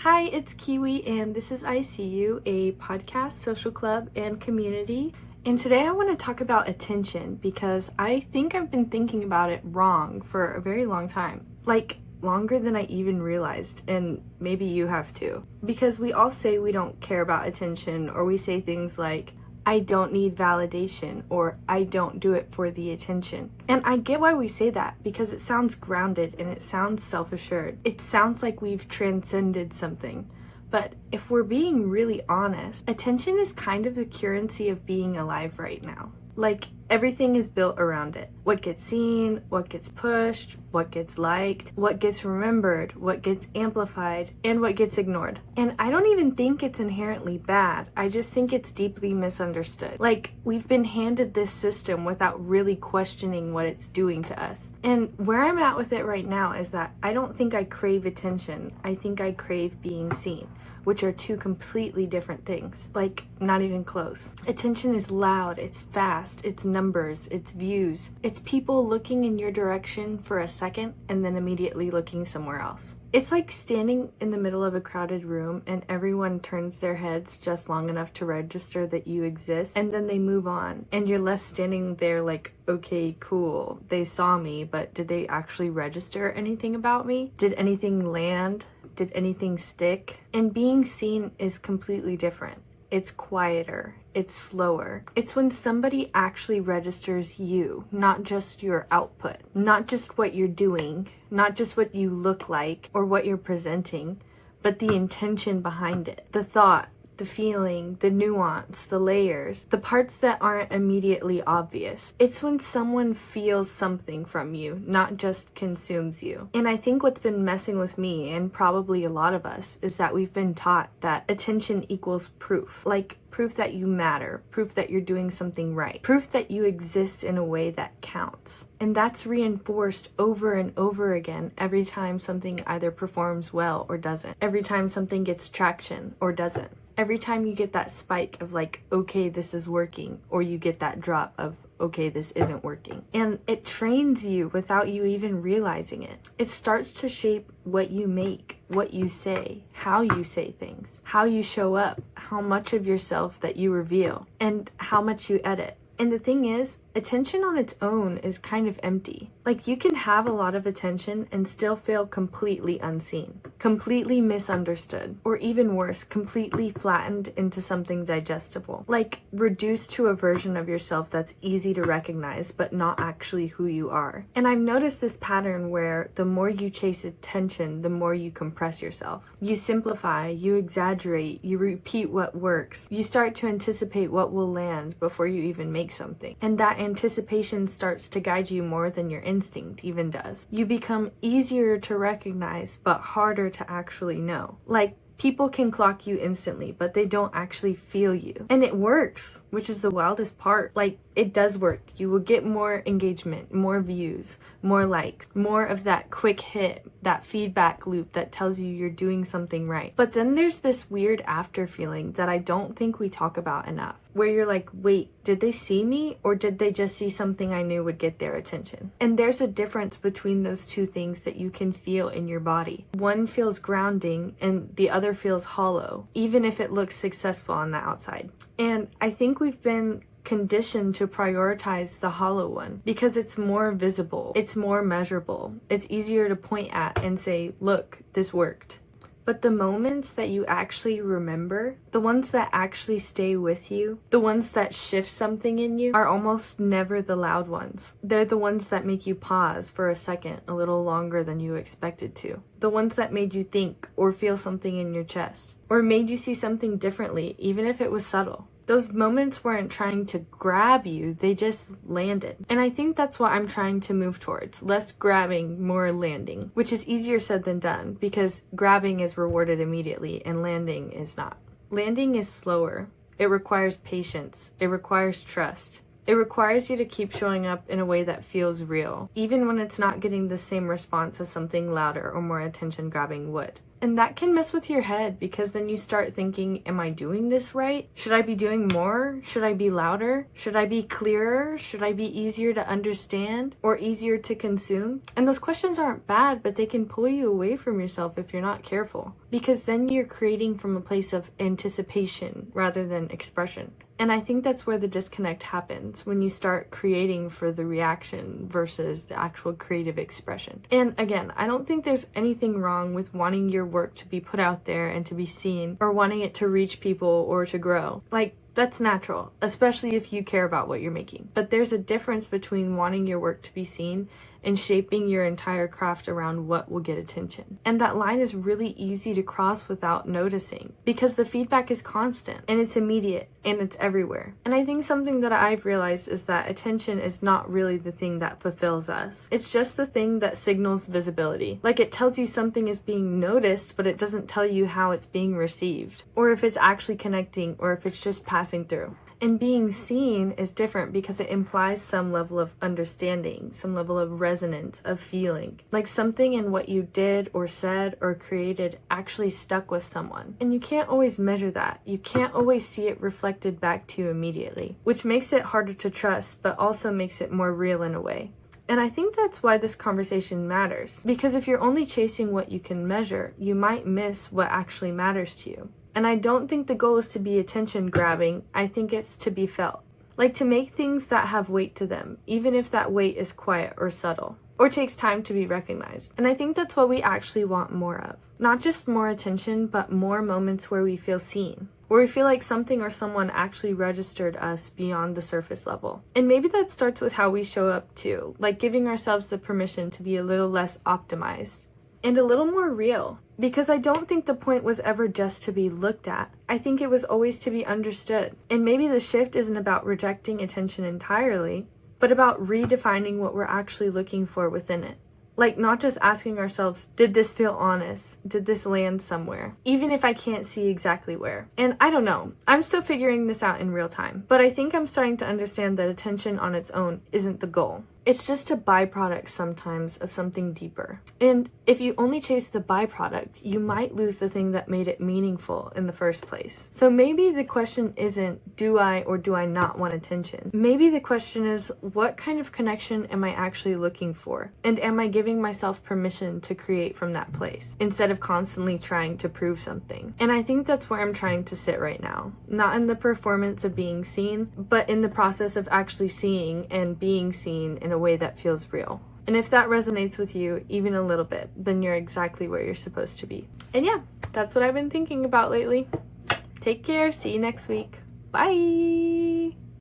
Hi, it's Kiwi, and this is ISEEU, a podcast, social club, and community. And today I want to talk about attention because I think I've been thinking about it wrong for a very long time. Like, longer than I even realized, and maybe you have too. Because we all say we don't care about attention, or we say things like, I don't need validation, or I don't do it for the attention. And I get why we say that, because it sounds grounded and it sounds self-assured. It sounds like we've transcended something. But if we're being really honest, attention is kind of the currency of being alive right now. Like, everything is built around it. What gets seen, what gets pushed, what gets liked, what gets remembered, what gets amplified, and what gets ignored. And I don't even think it's inherently bad. I just think it's deeply misunderstood. Like, we've been handed this system without really questioning what it's doing to us. And where I'm at with it right now is that I don't think I crave attention. I think I crave being seen, which are two completely different things. Like, not even close. Attention is loud, it's fast, it's numbers, it's views. It's people looking in your direction for a second and then immediately looking somewhere else. It's like standing in the middle of a crowded room and everyone turns their heads just long enough to register that you exist, and then they move on and you're left standing there like, okay, cool, they saw me, but did they actually register anything about me? Did anything land? Did anything stick? And being seen is completely different. It's quieter. It's slower. It's when somebody actually registers you, not just your output, not just what you're doing, not just what you look like or what you're presenting, but the intention behind it, the thought, the feeling, the nuance, the layers, the parts that aren't immediately obvious. It's when someone feels something from you, not just consumes you. And I think what's been messing with me, and probably a lot of us, is that we've been taught that attention equals proof. Like, proof that you matter, proof that you're doing something right, proof that you exist in a way that counts. And that's reinforced over and over again every time something either performs well or doesn't, every time something gets traction or doesn't. Every time you get that spike of like, okay, this is working, or you get that drop of, okay, this isn't working. And it trains you without you even realizing it. It starts to shape what you make, what you say, how you say things, how you show up, how much of yourself that you reveal, and how much you edit. And the thing is, attention on its own is kind of empty. Like, you can have a lot of attention and still feel completely unseen, completely misunderstood, or even worse, completely flattened into something digestible. Like, reduced to a version of yourself that's easy to recognize, but not actually who you are. And I've noticed this pattern where the more you chase attention, the more you compress yourself. You simplify, you exaggerate, you repeat what works. You start to anticipate what will land before you even make something. And that anticipation starts to guide you more than your instinct even does. You become easier to recognize, but harder to actually know. Like, people can clock you instantly, but they don't actually feel you. And it works, which is the wildest part. Like, it does work. You will get more engagement, more views, more likes, more of that quick hit, that feedback loop that tells you you're doing something right. But then there's this weird after feeling that I don't think we talk about enough, where you're like, wait, did they see me, or did they just see something I knew would get their attention? And there's a difference between those two things that you can feel in your body. One feels grounding and the other feels hollow, even if it looks successful on the outside. And I think we've been conditioned to prioritize the hollow one because it's more visible, it's more measurable, it's easier to point at and say, look, this worked. But the moments that you actually remember, the ones that actually stay with you, the ones that shift something in you, are almost never the loud ones. They're the ones that make you pause for a second a little longer than you expected to. The ones that made you think or feel something in your chest, or made you see something differently, even if it was subtle. Those moments weren't trying to grab you, they just landed. And I think that's what I'm trying to move towards. Less grabbing, more landing, which is easier said than done because grabbing is rewarded immediately and landing is not. Landing is slower. It requires patience. It requires trust. It requires you to keep showing up in a way that feels real, even when it's not getting the same response as something louder or more attention-grabbing would. And that can mess with your head because then you start thinking, am I doing this right? Should I be doing more? Should I be louder? Should I be clearer? Should I be easier to understand or easier to consume? And those questions aren't bad, but they can pull you away from yourself if you're not careful, because then you're creating from a place of anticipation rather than expression. And I think that's where the disconnect happens, when you start creating for the reaction versus the actual creative expression. And again, I don't think there's anything wrong with wanting your work to be put out there and to be seen, or wanting it to reach people or to grow. Like, that's natural, especially if you care about what you're making. But there's a difference between wanting your work to be seen and shaping your entire craft around what will get attention. And that line is really easy to cross without noticing, because the feedback is constant and it's immediate and it's everywhere. And I think something that I've realized is that attention is not really the thing that fulfills us. It's just the thing that signals visibility. Like, it tells you something is being noticed, but it doesn't tell you how it's being received, or if it's actually connecting, or if it's just passing through. And being seen is different because it implies some level of understanding, some level of resonance, of feeling. Like something in what you did or said or created actually stuck with someone. And you can't always measure that. You can't always see it reflected back to you immediately, which makes it harder to trust, but also makes it more real in a way. And I think that's why this conversation matters. Because if you're only chasing what you can measure, you might miss what actually matters to you. And I don't think the goal is to be attention grabbing. I think it's to be felt. Like to make things that have weight to them, even if that weight is quiet or subtle, or takes time to be recognized. And I think that's what we actually want more of. Not just more attention, but more moments where we feel seen, where we feel like something or someone actually registered us beyond the surface level. And maybe that starts with how we show up too, like giving ourselves the permission to be a little less optimized and a little more real. Because I don't think the point was ever just to be looked at. I think it was always to be understood. And maybe the shift isn't about rejecting attention entirely, but about redefining what we're actually looking for within it. Like, not just asking ourselves, did this feel honest? Did this land somewhere? Even if I can't see exactly where. And I don't know. I'm still figuring this out in real time. But I think I'm starting to understand that attention on its own isn't the goal. It's just a byproduct sometimes of something deeper. And if you only chase the byproduct, you might lose the thing that made it meaningful in the first place. So maybe the question isn't, do I or do I not want attention? Maybe the question is, what kind of connection am I actually looking for? And am I giving myself permission to create from that place, instead of constantly trying to prove something? And I think that's where I'm trying to sit right now. Not in the performance of being seen, but in the process of actually seeing and being seen in a way that feels real. And if that resonates with you even a little bit, then you're exactly where you're supposed to be. And yeah, that's what I've been thinking about lately. Take care. See you next week. Bye.